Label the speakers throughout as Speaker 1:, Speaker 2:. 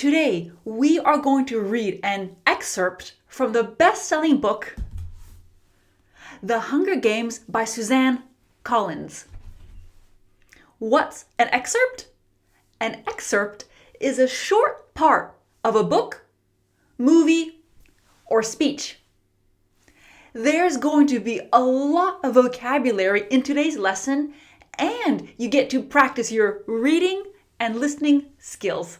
Speaker 1: Today, we are going to read an excerpt from the best-selling book, The Hunger Games by Suzanne Collins. What's an excerpt? An excerpt is a short part of a book, movie, or speech. There's going to be a lot of vocabulary in today's lesson, and you get to practice your reading and listening skills.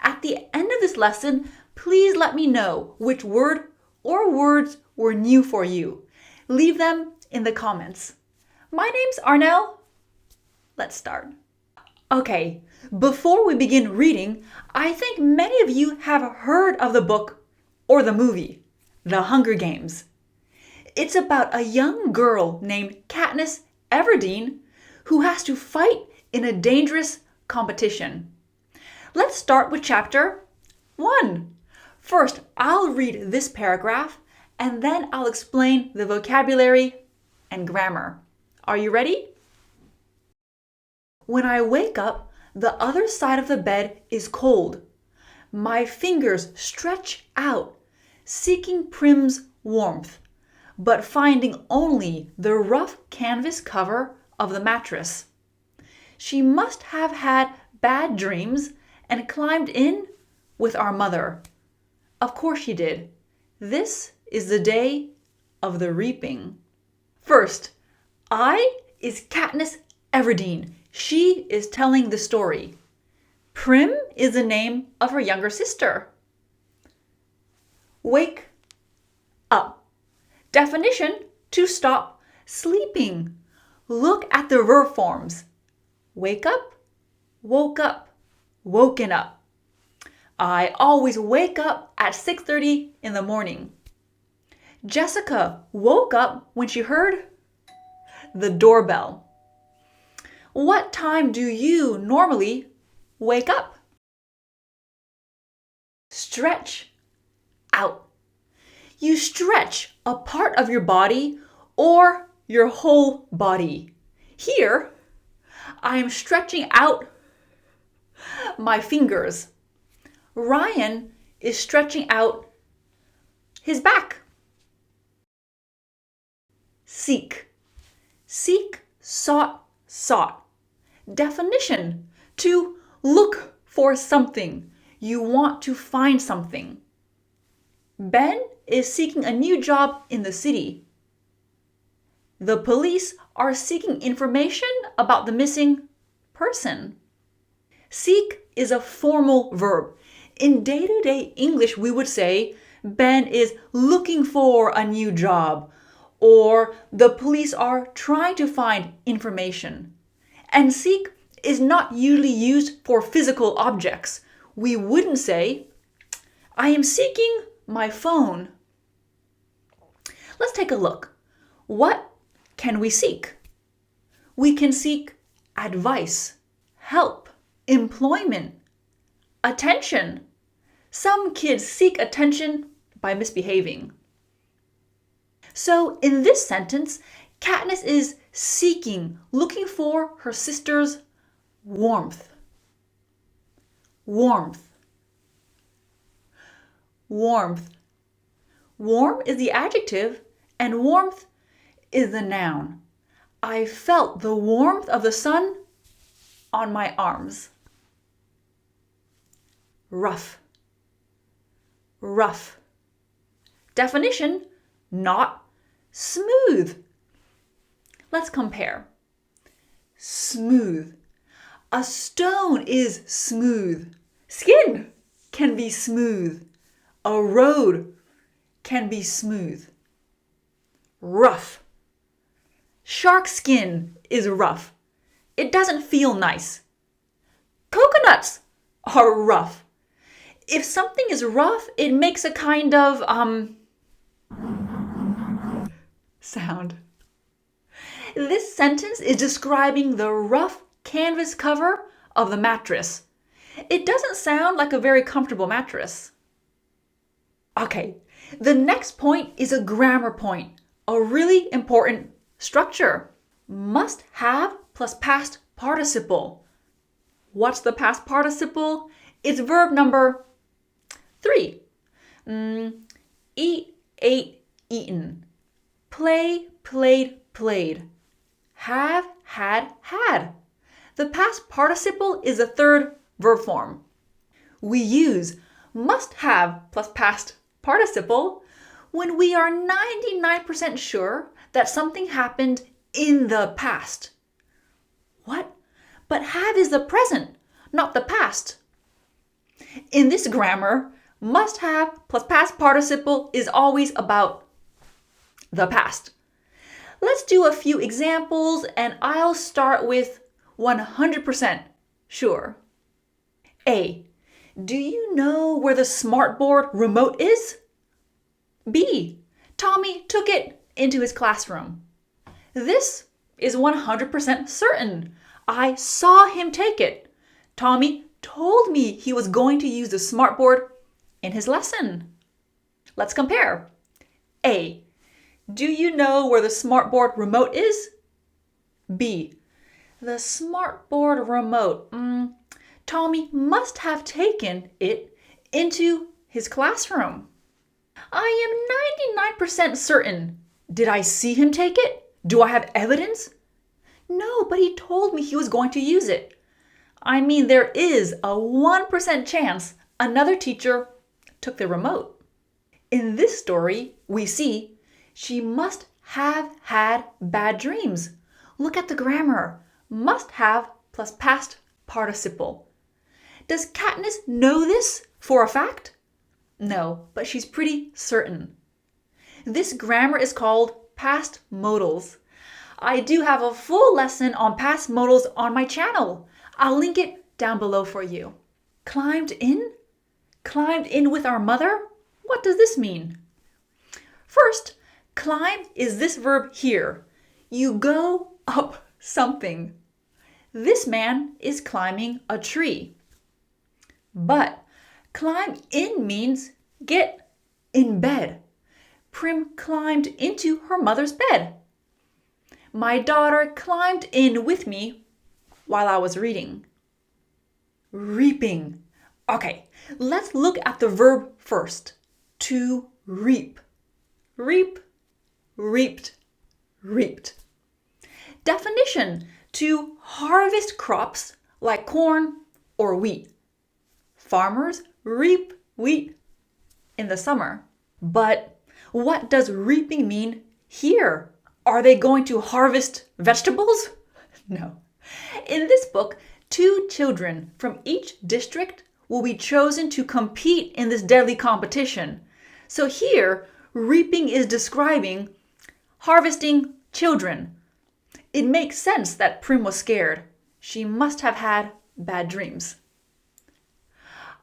Speaker 1: At the end of this lesson, please let me know which word or words were new for you. Leave them in the comments. My name's Arnell. Let's start. Okay, before we begin reading, I think many of you have heard of the book or the movie, The Hunger Games. It's about a young girl named Katniss Everdeen who has to fight in a dangerous competition. Let's start with chapter 1. First, I'll read this paragraph and then I'll explain the vocabulary and grammar. Are you ready? When I wake up, the other side of the bed is cold. My fingers stretch out, seeking Prim's warmth, but finding only the rough canvas cover of the mattress. She must have had bad dreams and climbed in with our mother. Of course she did. This is the day of the reaping. First, I is Katniss Everdeen. She is telling the story. Prim is the name of her younger sister. Wake up. Definition: to stop sleeping. Look at the verb forms. Wake up, woke up, woken up. I always wake up at 6:30 in the morning. Jessica woke up when she heard the doorbell. What time do you normally wake up? Stretch out. You stretch a part of your body or your whole body. Here, I am stretching out my fingers. Ryan is stretching out his back. Seek. Seek, sought, sought. Definition: to look for something. You want to find something. Ben is seeking a new job in the city. The police are seeking information about the missing person. Seek is a formal verb. In day-to-day English, we would say, Ben is looking for a new job, or the police are trying to find information. And seek is not usually used for physical objects. We wouldn't say, I am seeking my phone. Let's take a look. What can we seek? We can seek advice, help, employment, attention. Some kids seek attention by misbehaving. So in this sentence, Katniss is seeking, looking for her sister's warmth. Warmth. Warmth. Warm is the adjective and warmth is the noun. I felt the warmth of the sun on my arms. Rough. Rough. Definition: not smooth. Let's compare. Smooth. A stone is smooth. Skin can be smooth. A road can be smooth. Rough. Shark skin is rough. It doesn't feel nice. Coconuts are rough. If something is rough, it makes a kind of sound. This sentence is describing the rough canvas cover of the mattress. It doesn't sound like a very comfortable mattress. Okay, the next point is a grammar point, a really important structure. Must have plus past participle. What's the past participle? It's verb number 3. Eat, ate, eaten. Play, played, played. Have, had, had. The past participle is the third verb form. We use must have plus past participle when we are 99% sure that something happened in the past. What? But have is the present, not the past. In this grammar, must have plus past participle is always about the past. Let's do a few examples and I'll start with 100% sure. A. Do you know where the smartboard remote is? B. Tommy took it into his classroom. This is 100% certain. I saw him take it. Tommy told me he was going to use the smartboard in his lesson. Let's compare. A. Do you know where the smartboard remote is? B. The smartboard remote. Tommy must have taken it into his classroom. I am 99% certain. Did I see him take it? Do I have evidence? No, but he told me he was going to use it. I mean, there is a 1% chance another teacher took the remote. In this story, we see she must have had bad dreams. Look at the grammar. Must have plus past participle. Does Katniss know this for a fact? No, but she's pretty certain. This grammar is called past modals. I do have a full lesson on past modals on my channel. I'll link it down below for you. Climbed in? Climbed in with our mother? What does this mean? First, climb is this verb here. You go up something. This man is climbing a tree. But climb in means get in bed. Prim climbed into her mother's bed. My daughter climbed in with me while I was reading. Reaping. Okay, let's look at the verb first. To reap. Reap, reaped, reaped. Definition: to harvest crops like corn or wheat. Farmers reap wheat in the summer. But what does reaping mean here? Are they going to harvest vegetables? No. In this book, 2 children from each district will be chosen to compete in this deadly competition. So here, reaping is describing harvesting children. It makes sense that Prim was scared. She must have had bad dreams.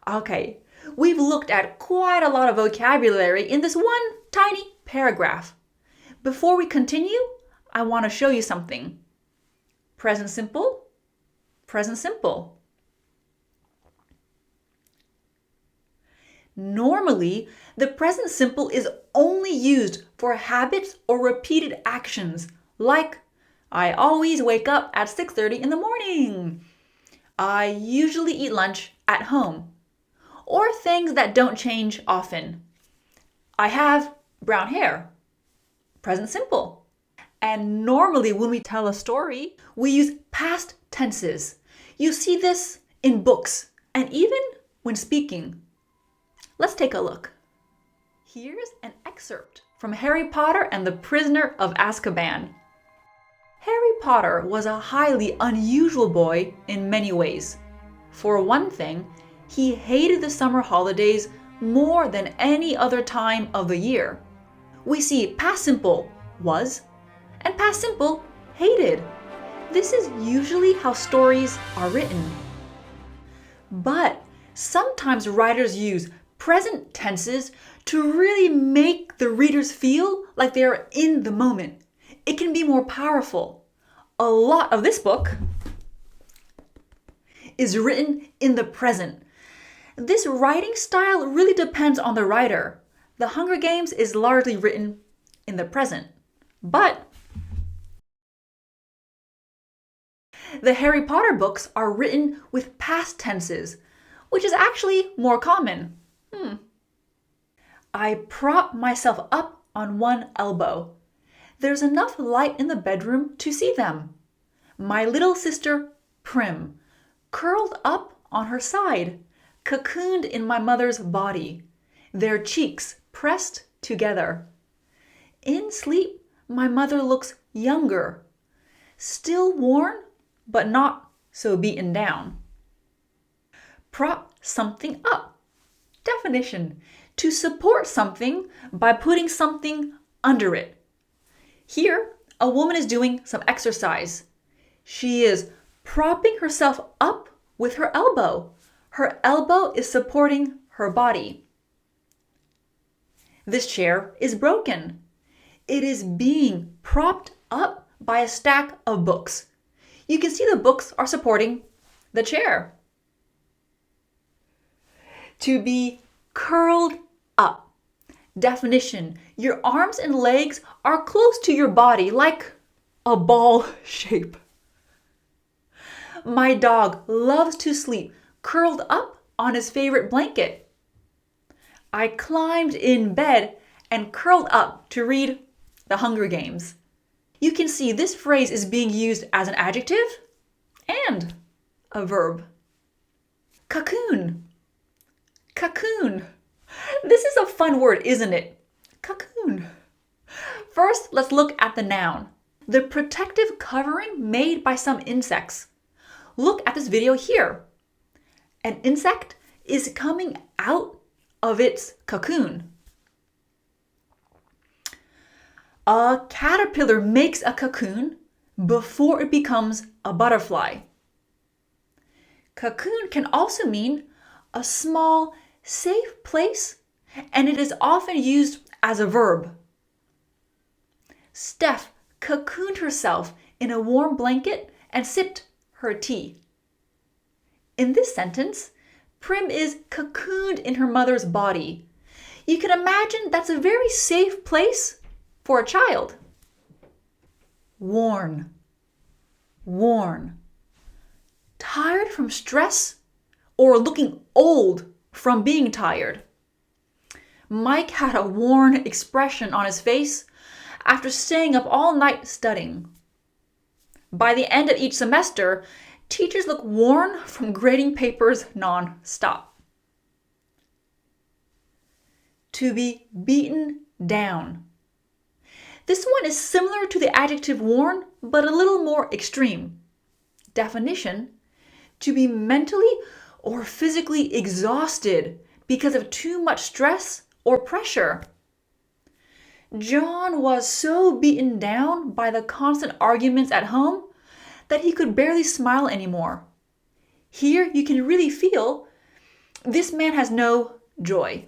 Speaker 1: Okay, we've looked at quite a lot of vocabulary in this one tiny paragraph. Before we continue, I want to show you something. Present simple, present simple. Normally, the present simple is only used for habits or repeated actions, like I always wake up at 6:30 in the morning. I usually eat lunch at home. Or things that don't change often. I have brown hair. Present simple. And normally when we tell a story, we use past tenses. You see this in books and even when speaking. Let's take a look. Here's an excerpt from Harry Potter and the Prisoner of Azkaban. Harry Potter was a highly unusual boy in many ways. For one thing, he hated the summer holidays more than any other time of the year. We see past simple was and past simple hated. This is usually how stories are written. But sometimes writers use present tenses to really make the readers feel like they are in the moment. It can be more powerful. A lot of this book is written in the present. This writing style really depends on the writer. The Hunger Games is largely written in the present. But the Harry Potter books are written with past tenses. which is actually more common. I prop myself up on one elbow. There's enough light in the bedroom to see them. My little sister, Prim, curled up on her side, cocooned in my mother's body, their cheeks pressed together. In sleep, my mother looks younger, still worn, but not so beaten down. Prop something up. Definition: to support something by putting something under it. Here, a woman is doing some exercise. She is propping herself up with her elbow. Her elbow is supporting her body. This chair is broken. It is being propped up by a stack of books. You can see the books are supporting the chair. To be curled up. Definition: your arms and legs are close to your body like a ball shape. My dog loves to sleep curled up on his favorite blanket. I climbed in bed and curled up to read The Hunger Games. You can see this phrase is being used as an adjective and a verb. Cocoon. Cocoon. This is a fun word, isn't it? Cocoon. First, let's look at the noun. The protective covering made by some insects. Look at this video here. An insect is coming out of its cocoon. A caterpillar makes a cocoon before it becomes a butterfly. Cocoon can also mean a small, safe place, and it is often used as a verb. Steph cocooned herself in a warm blanket and sipped her tea. In this sentence, Prim is cocooned in her mother's body. You can imagine that's a very safe place for a child. Worn. Worn. Tired from stress or looking old from being tired. Mike had a worn expression on his face after staying up all night studying. By the end of each semester, teachers look worn from grading papers non-stop. To be beaten down. This one is similar to the adjective worn, but a little more extreme. Definition: to be mentally or physically exhausted because of too much stress or pressure. John was so beaten down by the constant arguments at home that he could barely smile anymore. Here you can really feel this man has no joy.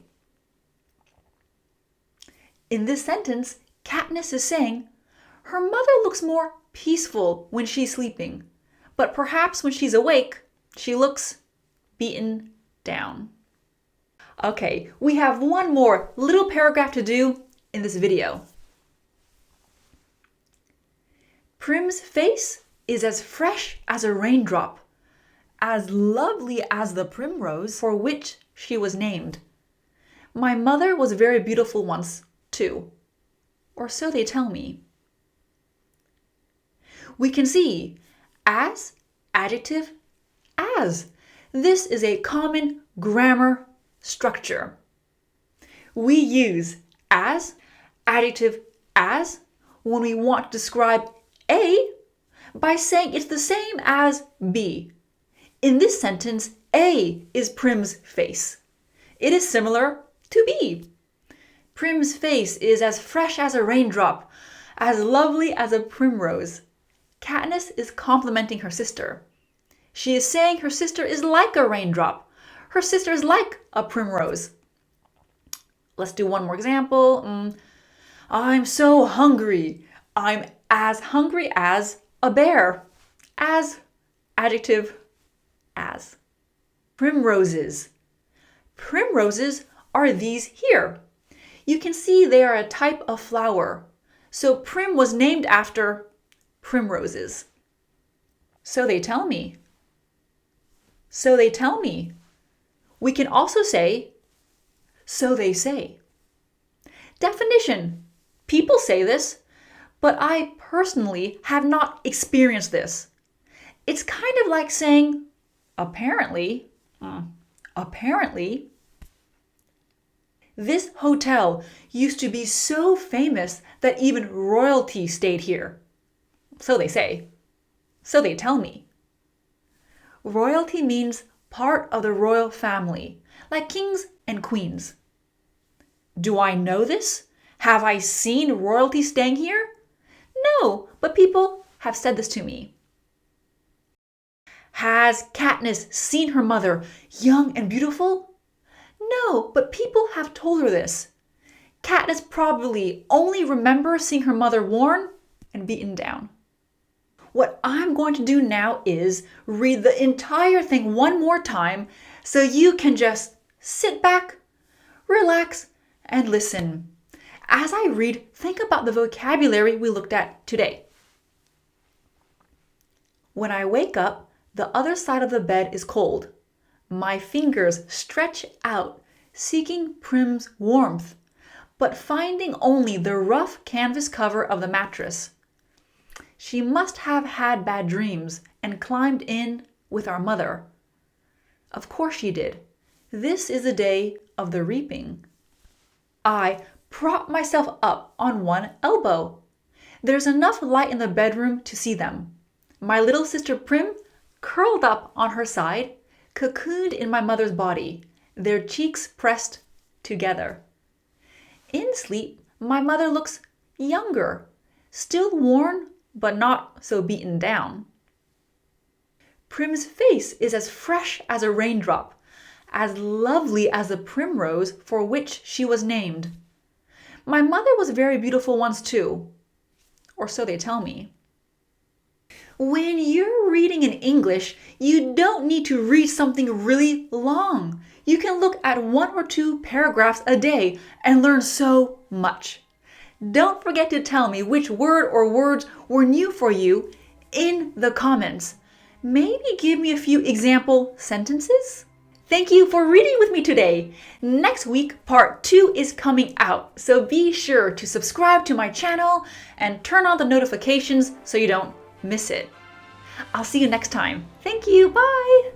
Speaker 1: In this sentence, Katniss is saying her mother looks more peaceful when she's sleeping, but perhaps when she's awake, she looks beaten down. Okay, we have one more little paragraph to do in this video. Prim's face is as fresh as a raindrop, as lovely as the primrose for which she was named. My mother was very beautiful once, too. Or so they tell me. We can see as, adjective, as. This is a common grammar structure. We use as, adjective as, when we want to describe A by saying it's the same as B. In this sentence, A is Prim's face. It is similar to B. Prim's face is as fresh as a raindrop, as lovely as a primrose. Katniss is complimenting her sister. She is saying her sister is like a raindrop. Her sister is like a primrose. Let's do one more example. I'm so hungry. I'm as hungry as a bear. As, adjective, as. Primroses. Primroses are these here. You can see they are a type of flower. So Prim was named after primroses. So they tell me. So they tell me. We can also say, so they say. Definition. People say this, but I personally have not experienced this. It's kind of like saying, apparently. Apparently. This hotel used to be so famous that even royalty stayed here. So they say. So they tell me. Royalty means part of the royal family, like kings and queens. Do I know this? Have I seen royalty staying here? No, but people have said this to me. Has Katniss seen her mother young and beautiful? No, but people have told her this. Katniss probably only remembers seeing her mother worn and beaten down. What I'm going to do now is read the entire thing one more time so you can just sit back, relax, and listen. As I read, think about the vocabulary we looked at today. When I wake up, the other side of the bed is cold. My fingers stretch out, seeking Prim's warmth, but finding only the rough canvas cover of the mattress. She must have had bad dreams and climbed in with our mother. Of course she did. This is the day of the reaping. I prop myself up on one elbow. There's enough light in the bedroom to see them. My little sister Prim, curled up on her side, cocooned in my mother's body, their cheeks pressed together. In sleep, my mother looks younger, still worn, but not so beaten down. Prim's face is as fresh as a raindrop, as lovely as the primrose for which she was named. My mother was very beautiful once too, or so they tell me. When you're reading in English, you don't need to read something really long. You can look at 1 or 2 paragraphs a day and learn so much. Don't forget to tell me which word or words were new for you in the comments. Maybe give me a few example sentences? Thank you for reading with me today. Next week, part 2 is coming out, so be sure to subscribe to my channel and turn on the notifications so you don't miss it. I'll see you next time. Thank you. Bye.